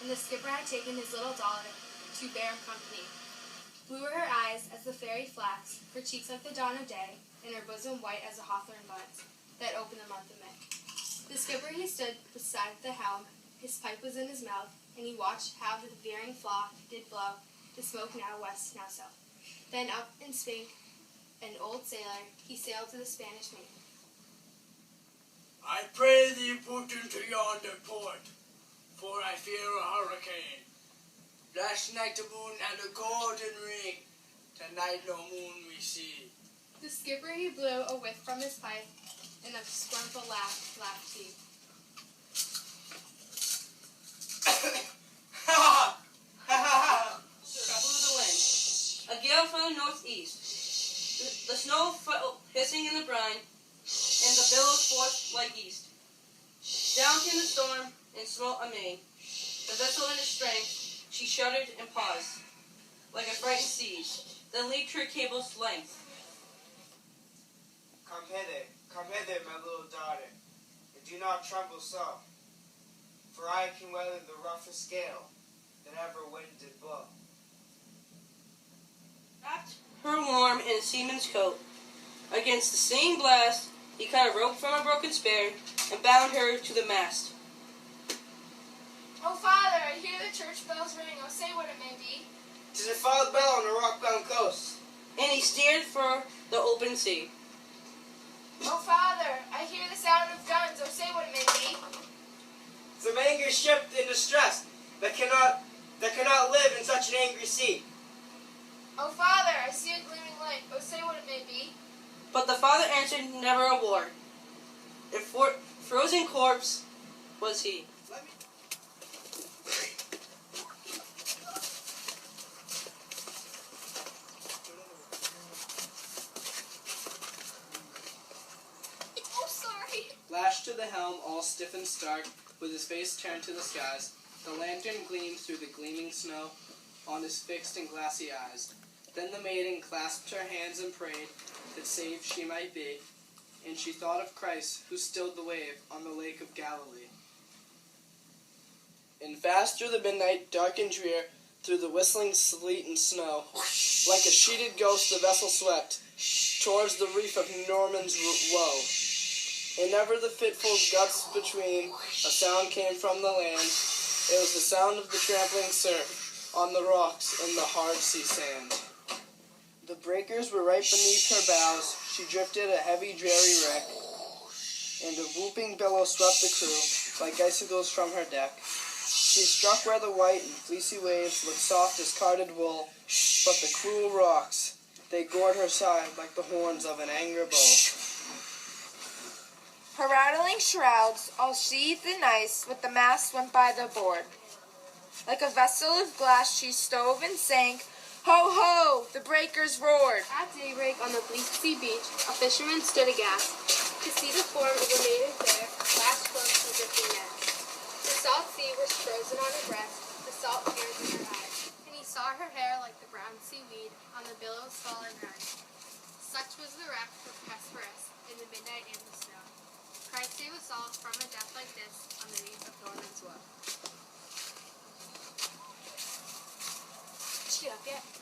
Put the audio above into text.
and the skipper had taken his little daughter to bear him company. Blue were her eyes as the fairy flax, her cheeks like the dawn of day, and her bosom white as a hawthorn buds that open the month of May. The skipper he stood beside the helm, his pipe was in his mouth, and he watched how the veering flaw did blow, the smoke now west, now south. Then up and spake an old sailor, he sailed to the Spanish main. I pray thee put into yonder port, for I fear a hurricane. Last night the moon had a golden ring, tonight no moon we see. The skipper he blew a whiff from his pipe, and a scornful laugh laughed he. Ha ha ha! Blew the wind. A gale from the northeast. The snow fell hissing in the brine, and the billows forth like yeast. Down came the storm and smote amain. The vessel in its strength, she shuddered and paused, like a frightened sea, then leaped her cable's length. Come hither, my little daughter, and do not tremble so, for I can weather the roughest gale that ever wind did blow. Wrapped her warm in a seaman's coat. Against the stinging blast, he cut a rope from a broken spare and bound her to the mast. Oh, Father, I hear the church bells ring. Oh, say what it may be. 'Tis a foul bell on a rock-bound coast. And he steered for the open sea. Oh, Father, I hear the sound of guns. Oh, say what it may be. It's an angry ship in distress that cannot live in such an angry sea. Oh, Father, I see a gleaming light. Oh, say what it may be. But the father answered never a word. A frozen corpse was he. Let me... Oh, sorry. Lashed to the helm, all stiff and stark, with his face turned to the skies, the lantern gleamed through the gleaming snow on his fixed and glassy eyes. Then the maiden clasped her hands and prayed that saved she might be, and she thought of Christ who stilled the wave on the lake of Galilee. And fast through the midnight, dark and drear, through the whistling sleet and snow, like a sheeted ghost the vessel swept towards the reef of Norman's Woe. And ever the fitful gusts between, a sound came from the land. It was the sound of the trampling surf on the rocks in the hard sea sand. The breakers were right beneath her bows. She drifted a heavy, dreary wreck, and a whooping billow swept the crew like icicles from her deck. She struck where the white and fleecy waves looked soft as carded wool, but the cruel rocks, they gored her side like the horns of an angry bull. Her rattling shrouds, all sheathed in ice, with the masts went by the board. Like a vessel of glass she stove and sank. Ho, ho! The breakers roared. At daybreak on the bleak sea beach, a fisherman stood aghast to see the form of a maiden fair, lashed close to the drifting mast. The salt sea was frozen on her breast, the salt tears in her eyes, and he saw her hair like the brown seaweed on the billows fall and rise. Such was the wreck of Hesperus in the midnight and the snow. Christ save us all from a death like this on the reef of Norman's Woe. Did you get up yet?